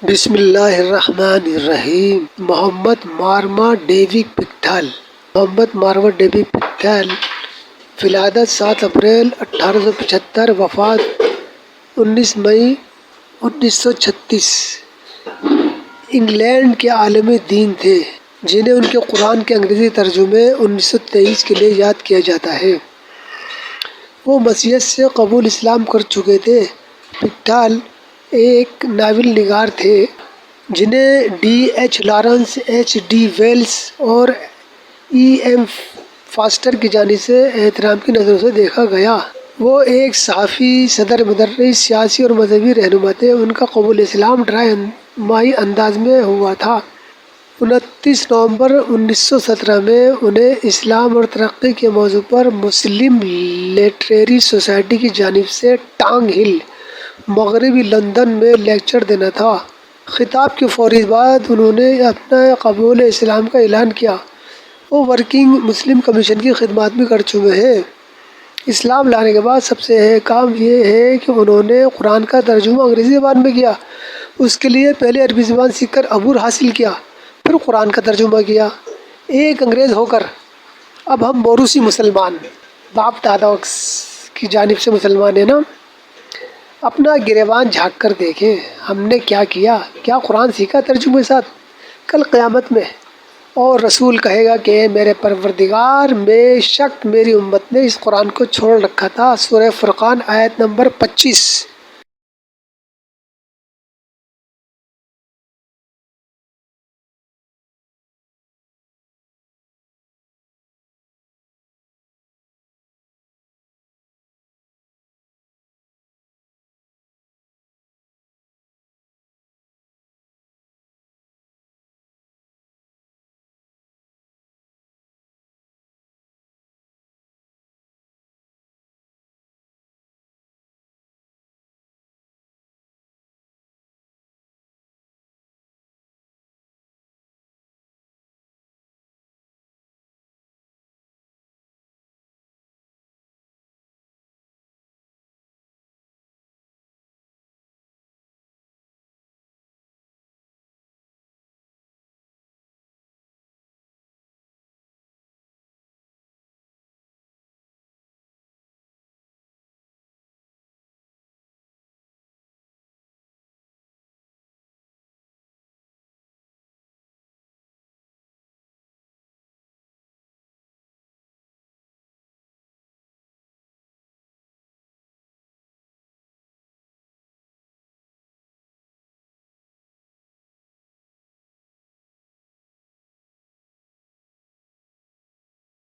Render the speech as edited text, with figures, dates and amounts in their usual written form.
بسم اللہ الرحمن الرحیم۔ محمد ماروا ڈیوڈ پکتھل ولادت 7 اپریل 1875، وفات 19 مئی 1936۔ انگلینڈ کے عالم دین تھے جنہیں ان کے قرآن کے انگریزی ترجمے 1923 کے لیے یاد کیا جاتا ہے۔ وہ مسیحیت سے قبول اسلام کر چکے تھے۔ پکتھل ایک ناول نگار تھے جنہیں D H Lawrence, H D Wells اور ای ایم فاسٹر کی جانب سے احترام کی نظروں سے دیکھا گیا۔ وہ ایک صحافی، صدر، مدرس، سیاسی اور مذہبی رہنما تھے۔ ان کا قبول اسلام ڈرامائی انداز میں ہوا تھا۔ 29 نومبر 1917 میں انہیں اسلام اور ترقی کے موضوع پر مسلم لٹریری سوسائٹی کی جانب سے ٹانگ ہل، مغربی لندن میں لیکچر دینا تھا۔ خطاب کے فوری بعد انہوں نے اپنا قبول اسلام کا اعلان کیا۔ وہ ورکنگ مسلم کمیشن کی خدمات بھی کر چکے ہیں۔ اسلام لانے کے بعد سب سے اہم کام یہ ہے کہ انہوں نے قرآن کا ترجمہ انگریزی زبان میں کیا۔ اس کے لیے پہلے عربی زبان سیکھ کر عبور حاصل کیا، پھر قرآن کا ترجمہ کیا۔ ایک انگریز ہو کر اب ہم موروثی مسلمان، باپ دادا کی جانب سے مسلمان ہیں نا۔ اپنا گریبان جھانک کر دیکھیں، ہم نے کیا کیا؟ کیا قرآن سیکھا ترجمے کے ساتھ؟ کل قیامت میں اور رسول کہے گا کہ میرے پروردگار، بے شک میری امت نے اس قرآن کو چھوڑ رکھا تھا۔ سورہ فرقان آیت نمبر 25۔